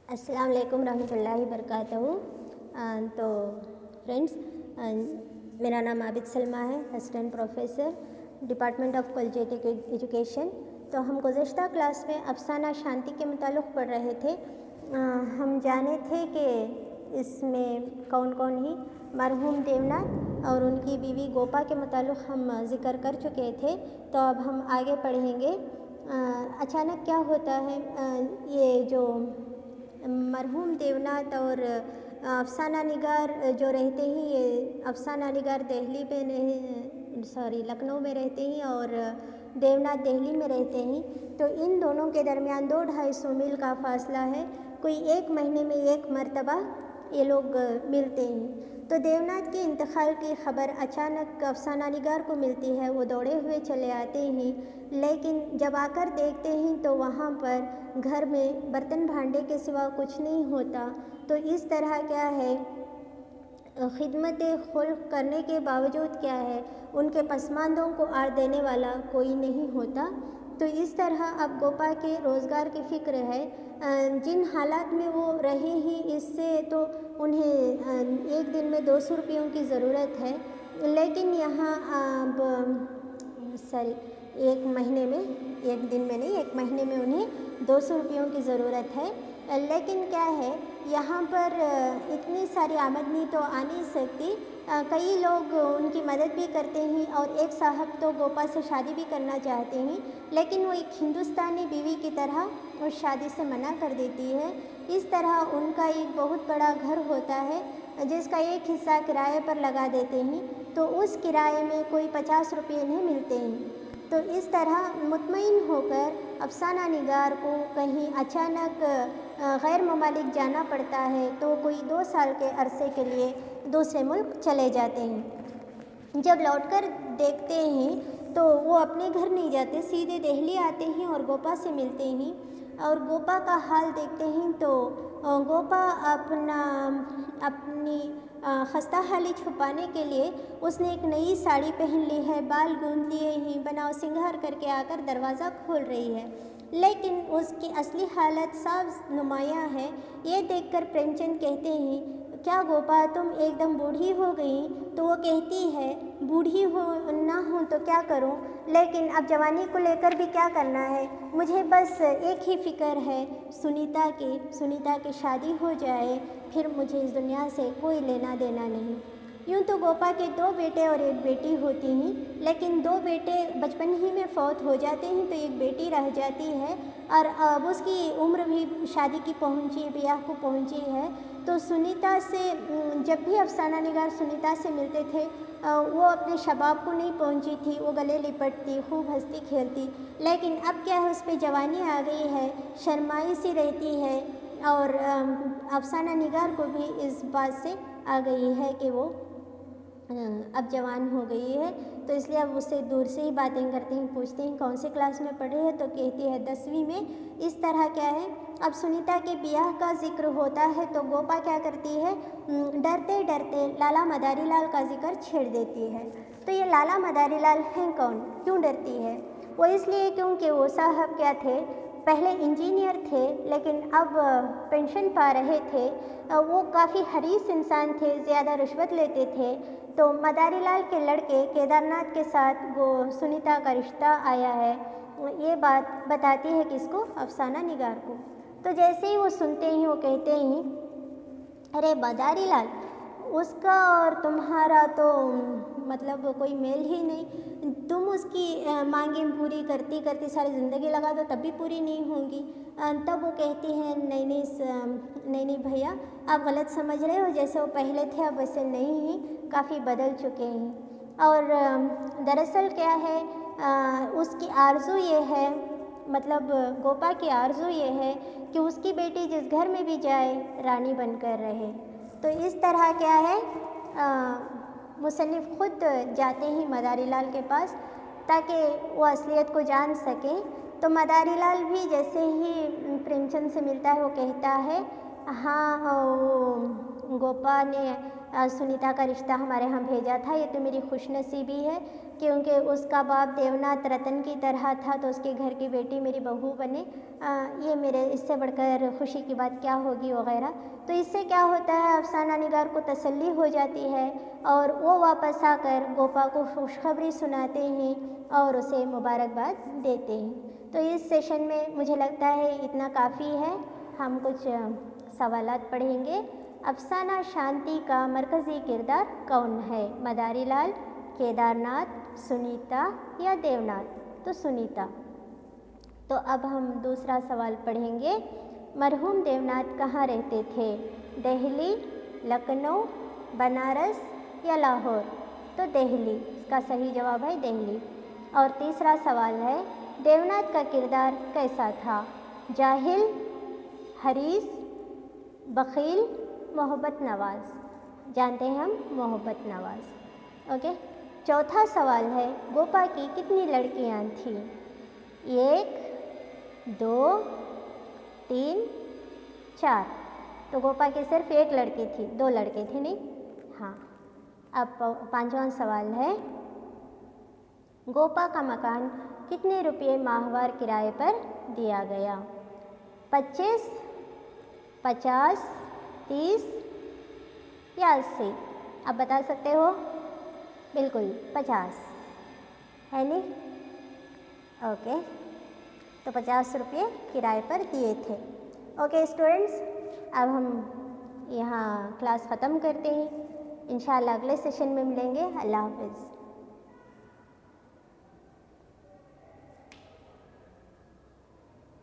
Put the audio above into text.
अस्सलाम वालेकुम रहमतुल्लाहि बरकातहू। तो फ्रेंड्स, मेरा नाम आबिद सलमा है, assistant professor department of collegiate education. तो हम गुज़श्ता क्लास में अफसाना शांति के मुताल्लिक़ पढ़ रहे थे। हम जाने थे कि इसमें कौन कौन ही मरहूम देवनाथ और उनकी बीवी गोपा के मुताल्लिक़ हम ज़िक्र कर चुके थे। तो अब हम आगे पढ़ेंगे। अचानक क्या होता है, ये जो मरहूम देवनाथ और अफसाना निगार जो रहते हैं, ये अफसाना निगार दिल्ली पे नहीं, लखनऊ में रहते हैं और देवनाथ दिल्ली में रहते हैं। तो इन दोनों के दरमियान 200-250 मील का फ़ासला है। कोई एक महीने में एक मरतबा ये लोग मिलते हैं। तो देवनाथ के इंतकाल की ख़बर अचानक अफसाना निगार को मिलती है। वो दौड़े हुए चले आते हैं, लेकिन जब आकर देखते हैं तो वहाँ पर घर में बर्तन भांडे के सिवा कुछ नहीं होता। तो इस तरह क्या है, खिदमत खुल्क करने के बावजूद क्या है, उनके पसमानदों को आड़ देने वाला कोई नहीं होता। तो इस तरह अब गोपा के रोज़गार की फ़िक्र है। जिन हालात में वो रहे हैं, इससे तो उन्हें एक दिन में 200 रुपयों की ज़रूरत है, लेकिन यहाँ अब एक महीने में, एक दिन में नहीं, एक महीने में उन्हें 200 रुपयों की ज़रूरत है। लेकिन क्या है, यहाँ पर इतनी सारी आमदनी तो आ नहीं सकती। कई लोग उनकी मदद भी करते हैं और एक साहब तो गोपा से शादी भी करना चाहते हैं, लेकिन वो एक हिंदुस्तानी बीवी की तरह उस शादी से मना कर देती है। इस तरह उनका एक बहुत बड़ा घर होता है जिसका एक हिस्सा किराए पर लगा देते हैं। तो उस किराए में कोई 50 रुपये नहीं मिलते हैं। तो इस तरह मुतमईन होकर अफसाना निगार को कहीं अचानक गैर ममालिक जाना पड़ता है। तो कोई 2 साल के अरसे के लिए दूसरे मुल्क चले जाते हैं। जब लौटकर देखते हैं तो वो अपने घर नहीं जाते, सीधे दिल्ली आते हैं और गोपा से मिलते हैं और गोपा का हाल देखते हैं। तो गोपा अपनी खस्ता हाली छुपाने के लिए उसने एक नई साड़ी पहन ली है, बाल गूंद लिए हैं, बनाव सिंगार करके आकर दरवाज़ा खोल रही है, लेकिन उसकी असली हालत साफ नुमायाँ है। ये देखकर प्रेमचंद कहते हैं, क्या गोपा तुम एकदम बूढ़ी हो गई? तो वो कहती है, बूढ़ी हो ना हूँ तो क्या करूँ, लेकिन अब जवानी को लेकर भी क्या करना है, मुझे बस एक ही फ़िक्र है, सुनीता की शादी हो जाए, फिर मुझे इस दुनिया से कोई लेना देना नहीं। यूँ तो गोपा के 2 बेटे और एक बेटी होती हैं, लेकिन 2 बेटे बचपन ही में फौत हो जाते हैं, तो एक बेटी रह जाती है और अब उसकी उम्र भी शादी की पहुँची, ब्याह को पहुँची है। तो सुनीता से जब भी अफसाना निगार सुनीता से मिलते थे, वो अपने शबाब को नहीं पहुँची थी, वो गले लिपटती, खूब हंसती खेलती। लेकिन अब क्या है, उस पर जवानी आ गई है, शर्माई सी रहती है और अफसाना निगार को भी इस बात से आ गई है कि वो अब जवान हो गई है। तो इसलिए अब उससे दूर से ही बातें करती हैं, पूछते हैं कौन से क्लास में पढ़े हैं, तो कहती है 10वीं में। इस तरह क्या है, अब सुनीता के ब्याह का जिक्र होता है तो गोपा क्या करती है, डरते डरते लाला मदारी लाल का जिक्र छेड़ देती है। तो ये लाला मदारी लाल हैं कौन, क्यों डरती है? वो इसलिए क्योंकि वो साहब क्या थे, पहले इंजीनियर थे, लेकिन अब पेंशन पा रहे थे। वो काफ़ी हरीस इंसान थे, ज़्यादा रिश्वत लेते थे। तो मदारी लाल के लड़के केदारनाथ के साथ वो सुनीता का रिश्ता आया है। ये बात बताती है किसको, अफसाना निगार को। तो जैसे ही वो सुनते हैं, वो कहते हैं, अरे मदारी लाल, उसका और तुम्हारा तो मतलब कोई मेल ही नहीं। तुम उसकी मांगें पूरी करती करती सारी ज़िंदगी लगा दो तब भी पूरी नहीं होंगी। तब वो कहती हैं, नहीं भैया, आप गलत समझ रहे हो, जैसे वो पहले थे अब वैसे नहीं ही, काफ़ी बदल चुके हैं। और दरअसल क्या है, उसकी आरज़ू ये है, मतलब गोपा की आरज़ू ये है कि उसकी बेटी जिस घर में भी जाए रानी बनकर रहे। तो इस तरह क्या है, मुसन्निफ़ खुद जाते हैं मदारी लाल के पास ताकि वो असलियत को जान सकें। तो मदारी लाल भी जैसे ही प्रेमचंद से मिलता है, वो कहता है, हाँ, वो गोपा ने सुनीता का रिश्ता हमारे यहाँ भेजा था। ये तो मेरी खुशनसीबी है, क्योंकि उसका बाप देवनाथ रतन की तरह था, तो उसके घर की बेटी मेरी बहू बने। ये मेरे इससे बढ़कर खुशी की बात क्या होगी वगैरह। तो इससे क्या होता है, अफसाना निगार को तसल्ली हो जाती है और वो वापस आकर गोपा को खुशखबरी सुनाते हैं और उसे मुबारकबाद देते हैं। तो इस सेशन में मुझे लगता है इतना काफ़ी है। हम कुछ सवालात पढ़ेंगे। अफसाना शांति का मरकज़ी किरदार कौन है? मदारी लाल, केदारनाथ, सुनीता या देवनाथ? तो सुनीता। तो अब हम दूसरा सवाल पढ़ेंगे। मरहूम देवनाथ कहाँ रहते थे? दिल्ली, लखनऊ, बनारस या लाहौर? तो दिल्ली, इसका सही जवाब है दिल्ली। और तीसरा सवाल है, देवनाथ का किरदार कैसा था? जाहिल, हरीस, बखील, मोहब्बत नवाज? जानते हैं हम मोहब्बत नवाज। ओके। चौथा सवाल है, गोपा की कितनी लड़कियां थीं? 1, 2, 3, 4? तो गोपा की सिर्फ एक लड़की थी, 2 लड़के थे नहीं। हाँ। अब पांचवा सवाल है, गोपा का मकान कितने रुपये माहवार किराए पर दिया गया? 25, 50, 30 या 80? आप बता सकते हो। बिल्कुल 50 है नहीं। ओके, तो 50 रुपये किराए पर दिए थे। ओके स्टूडेंट्स, अब हम यहाँ क्लास ख़त्म करते हैं। इंशाल्लाह अगले सेशन में मिलेंगे। अल्लाह हाफ़िज़।